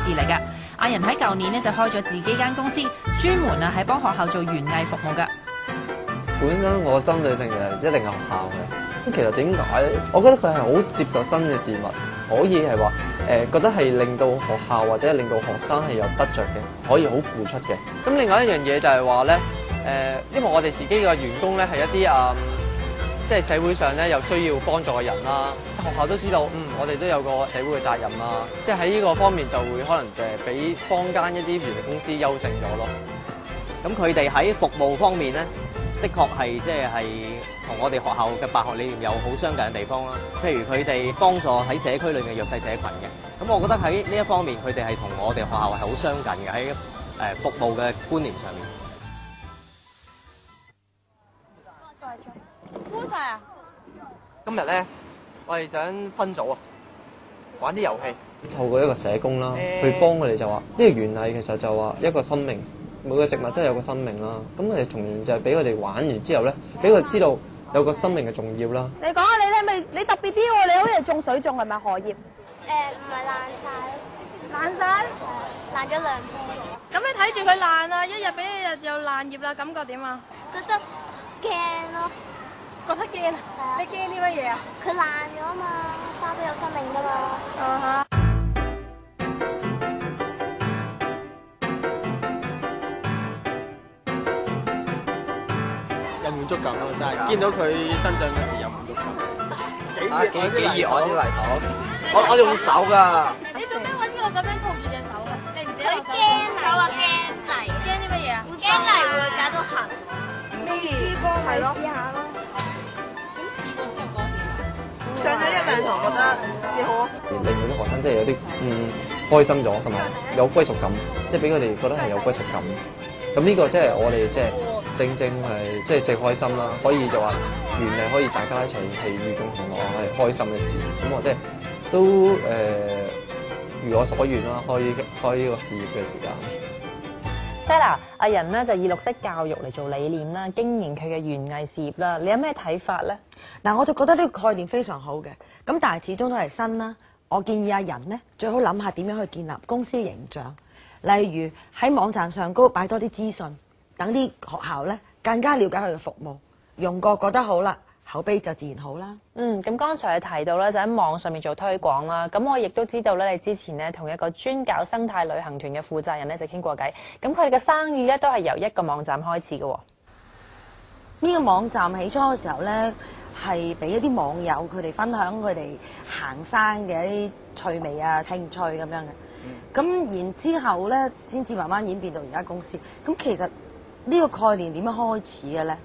事嚟㗎。阿仁喺舊年呢就開咗自己間公司，專門喺幫學校做園藝服務㗎。本身我針對性就一定係學校嘅。咁其實點解？我覺得佢係好接受新嘅事物，可以係話覺得係令到學校或者令到學生係有得着嘅，可以好付出嘅。咁另外一樣嘢就係話咧，因為我哋自己嘅員工咧係一啲即係社會上咧有需要幫助嘅人啦。學校都知道，我哋都有個社會嘅責任啦。即係喺呢個方面就會可能比坊間一啲園藝公司優勝咗咯。咁佢哋喺服務方面咧，的確係即係同我哋學校嘅辦學理念有好相近嘅地方啦。譬如佢哋幫助喺社區裏面嘅弱勢社群嘅，咁我覺得喺呢一方面佢哋係同我哋學校係好相近嘅喺服務嘅觀念上面。敷晒啊！今日咧，我哋想分組啊，玩啲遊戲。透過一個社工啦，去幫佢哋就話，呢個園藝其實就話一個生命，每個植物都有個生命啦。咁佢哋從而就係俾佢哋玩完之後咧，俾佢知道有個生命嘅重要啦。你講下你特別啲喎，你好似係種水種係咪荷葉？唔係爛晒，爛晒？爛咗2棵。咁你睇住佢爛啊，一日比一日又爛葉啦，感覺點啊？覺得驚咯。覺得驚啊？你驚啲乜嘢啊？佢爛咗啊嘛，花都有生命㗎嘛。有滿足感咯，真係見到佢生長嗰時有滿足感。幾熱我啲泥土，我用手㗎。你做咩揾我咁樣箍住隻手啊？你唔知佢驚佢話驚泥。驚啲乜嘢啊？驚泥會搞到痕。未試過咪試下咯。咁試過之後講點？上咗1、2堂覺得幾好啊。令到啲學生即係有啲開心咗，同埋有歸屬感，即係俾佢哋覺得係有歸屬感。咁呢個即係我哋即係正係即係最開心啦。可以就話園藝可以大家一齊係與眾同樂，係開心嘅事。咁我即係都如我所願啦，開呢個事業嘅時間。Stella， 阿仁呢就以綠色教育嚟做理念啦，經營佢嘅園藝事業啦。你有咩睇法咧？嗱，我就覺得呢個概念非常好嘅，咁但係始終都係新啦。我建議阿仁呢最好諗下點樣去建立公司形象，例如喺網站上高擺多啲資訊，等啲學校呢更加了解佢嘅服務，用過覺得好啦，口碑就自然好啦。咁剛才你提到咧就喺網上面做推廣啦，咁我亦都知道咧，你之前咧同一個專搞生態旅行團嘅負責人咧就傾過偈，咁佢哋嘅生意咧都係由一個網站開始嘅喎。呢個網站起初嘅時候呢，係俾一啲網友佢哋分享佢哋行山嘅一啲趣味啊、興趣咁樣嘅。咁然之後呢，先至慢慢演變到而家公司。咁其實呢個概念點樣開始嘅呢？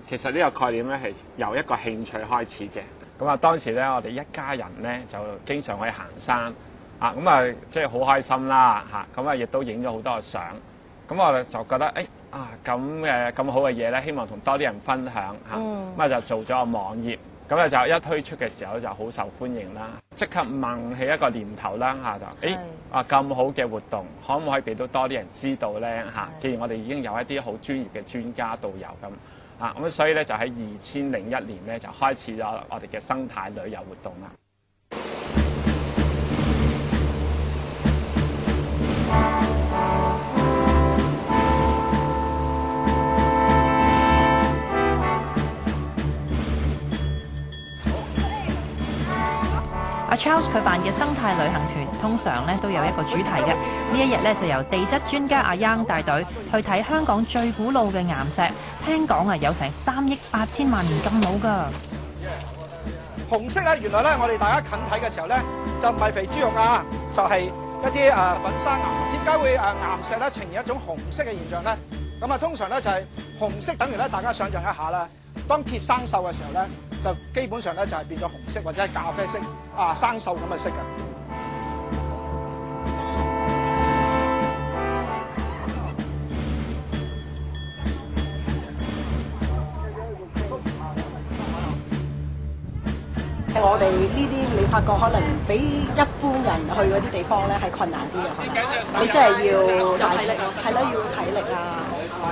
其實呢個概念咧係由一個興趣開始嘅。咁啊，當時咧我哋一家人咧就經常去行山啊，咁啊即係好開心啦嚇。咁啊亦都影咗好多嘅相。咁我就覺得咁好嘅嘢咧，希望同多啲人分享嚇。咁啊就做咗個網頁。咁咧就一推出嘅時候就好受歡迎啦。即刻萌起一個念頭啦嚇，就咁好嘅活動，可唔可以俾到多啲人知道咧嚇？既然我哋已經有一啲好專業嘅專家導遊咁。咁所以咧就喺2001年咧就開始咗我哋嘅生態旅遊活動啦。阿 Charles 佢辦嘅生態旅行團通常咧都有一個主題嘅，呢一日咧就由地質專家阿 Young 帶隊去睇香港最古老嘅岩石，聽講有成3億8千萬年咁老㗎。紅色咧，原來咧我哋大家近睇嘅時候咧，就唔係肥豬肉啊，就係一啲粉砂岩。點解會岩石咧呈現一種紅色嘅現象咧？咁通常咧就係紅色，等於咧大家想象一下啦，當鐵生鏽嘅時候咧，就基本上咧就係變咗紅色或者係咖啡色生鏽咁嘅色嘅。我哋呢啲你發覺可能比一般人去嗰啲地方咧係困難啲嘅，可能你真係要體力，係咯，要體力啊，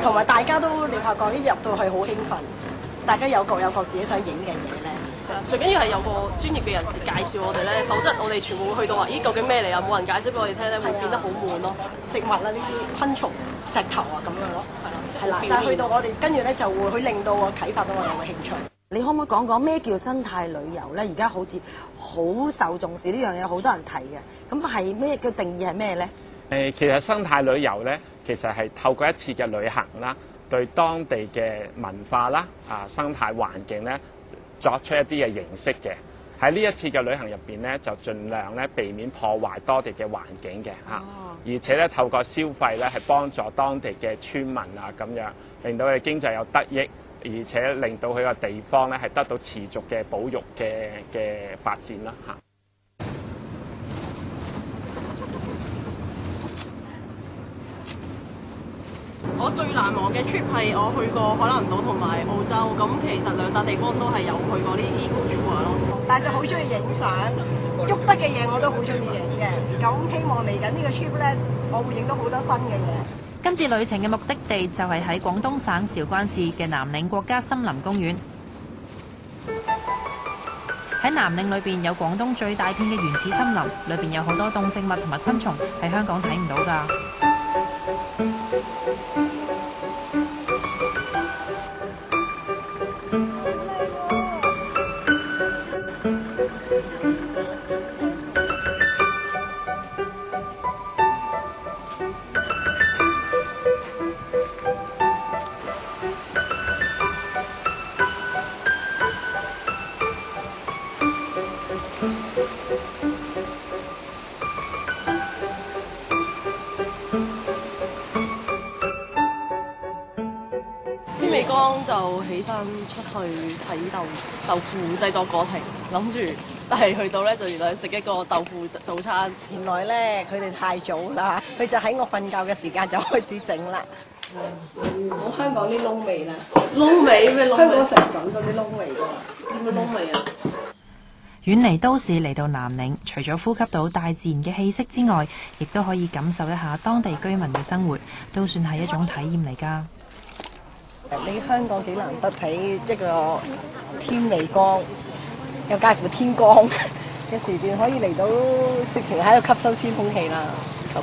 同埋大家都你發覺一入到去好興奮，大家有各自己想影嘅嘢咧，最緊要係有個專業嘅人士介紹我哋咧，否則我哋全部會去到話，咦究竟咩嚟啊？冇人介紹俾我哋聽咧，會變得好悶咯。植物啊，呢啲昆蟲、石頭啊咁樣咯，係啦。但係去到我哋跟住咧，就會令到我啟發到我哋嘅興趣。你可唔可以講講咩叫生態旅遊咧？而家好似好受重視呢樣嘢，好多人提嘅。咁係咩嘅定義係咩咧？其實生態旅遊咧，其實係透過一次嘅旅行啦，對當地嘅文化啦、生態環境咧作出一啲嘅認識嘅。喺呢一次嘅旅行入邊咧，就盡量咧避免破壞當地嘅環境嘅嚇，而且咧透過消費咧係幫助當地嘅村民啊咁樣，令到佢經濟有得益。而且令到佢個地方咧係得到持續嘅保育嘅發展啦嚇。我最難忘嘅 trip 係我去過海南島同埋澳洲，咁其實兩笪地方都係有去過啲 eco tour 咯。但係就好中意影相，喐得嘅嘢我都好中意影嘅。咁希望嚟緊呢個 trip 咧，我會影到好多新嘅嘢。今次旅程嘅目的地就係喺廣東省韶關市嘅南嶺國家森林公園。喺南嶺裏邊有廣東最大片嘅原始森林，裏邊有好多動植物同埋昆蟲，喺香港睇唔到㗎。就起身出去睇豆腐製作過程，諗住，但係去到咧就原來食一個豆腐早餐。原來咧佢哋太早啦，佢就喺我瞓覺嘅時間就開始整啦。冇香港啲窿味啦，窿味咩窿味？香港成省嗰啲窿味㗎，點樣窿味啊？遠離都市嚟到南嶺，除咗呼吸到大自然嘅氣息之外，亦都可以感受一下當地居民嘅生活，都算係一種體驗嚟㗎。你香港幾難得睇一個天未光，又介乎天光嘅時段，可以嚟到直情喺度吸收新鮮空氣啦。咁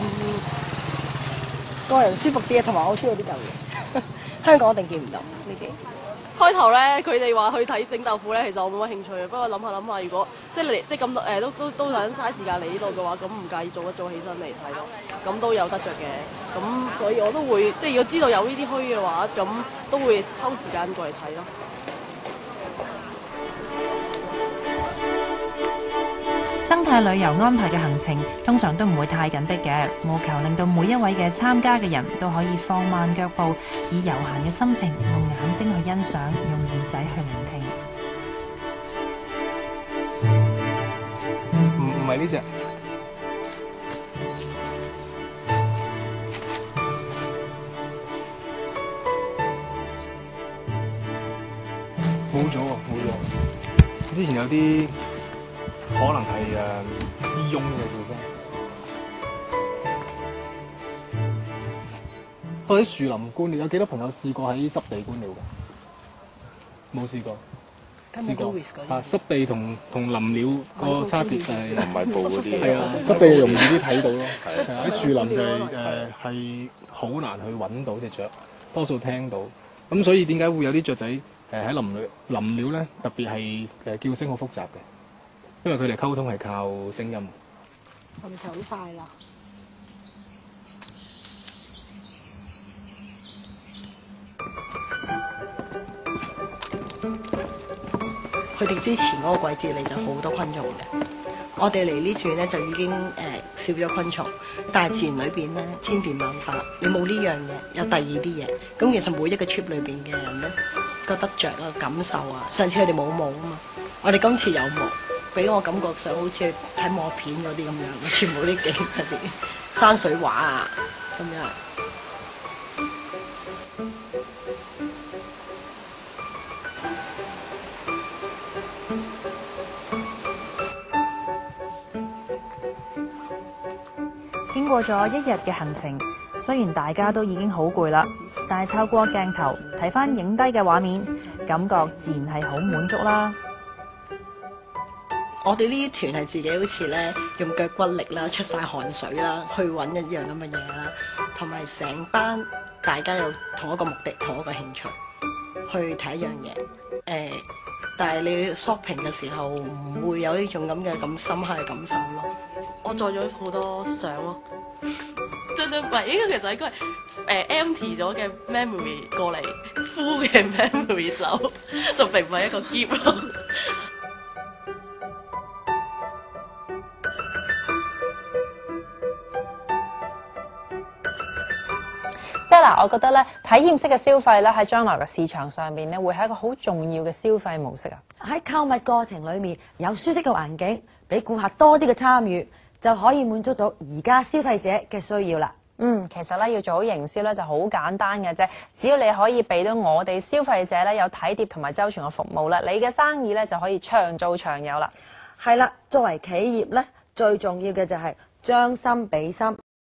個人舒服啲，同埋我中意啲舊嘢。香港一定見唔到呢啲。開頭咧，佢哋話去睇整豆腐咧，其實我冇乜興趣嘅。不過諗下，如果即係咁多都想嘥時間嚟呢度嘅話，咁唔介意早一早起身嚟睇咯。咁都有得着嘅。咁所以我都會即係如果知道有呢啲墟嘅話，咁都會抽時間過嚟睇咯。生態旅遊安排嘅行程通常都唔會太緊迫嘅，務求令到每一位嘅參加嘅人都可以放慢腳步，以悠閒嘅心情，用眼睛去欣賞，用耳仔去聆聽。唔係呢隻，冇咗喎，冇咗。之前有啲。可能係啲蛹嘅本身。我喺樹林觀鳥，有幾多朋友試過喺濕地觀鳥㗎？冇試過。試過。濕地同林鳥個差別就係唔係布嗰啲。係啊，濕地容易啲睇到咯。喺樹林就係好難去揾到隻雀，多數聽到。咁所以點解會有啲雀仔喺林鳥咧？特別係叫聲好複雜嘅。因為佢哋溝通係靠聲音。我哋就好快啦。佢哋之前嗰個季節嚟就好多昆蟲嘅，我哋嚟呢處咧就已經少咗昆蟲，但係自然裏邊咧千變萬化，你冇呢樣嘢，有第二啲嘢。咁其實每一個 trip 裏邊嘅人咧，個得着啊、感受啊，上次佢哋冇毛啊嘛，我哋今次有毛。俾我感覺上好似睇默片嗰啲咁樣，全部啲景嗰啲山水畫啊咁樣。經過咗一日嘅行程，雖然大家都已經好攰啦，但係透過鏡頭睇返影低嘅畫面，感覺自然係好滿足啦。我哋呢啲團係自己好似咧用腳骨力啦、出晒汗水啦，去揾一樣咁嘅嘢啦，同埋成班大家有同一個目的、同一個興趣去睇一樣嘢。但係你 shopping 嘅時候唔會有呢種咁嘅咁深刻嘅感受咯。我載咗好多相咯，張幣應該其實應該係empty 咗嘅 memory 過嚟，full 嘅 memory 走，就並唔係一個 gift 咯。Stella， 我覺得咧體驗式嘅消費咧喺將來嘅市場上邊咧，會係一個好重要嘅消費模式啊！喺購物過程裏面有舒適嘅環境，俾顧客多啲嘅參與，就可以滿足到而家消費者嘅需要啦。其實咧要做好營銷咧就好簡單嘅啫，只要你可以俾到我哋消費者咧有體貼同埋周全嘅服務啦，你嘅生意咧就可以長做長有啦。係啦，作為企業咧，最重要嘅就係將心比心，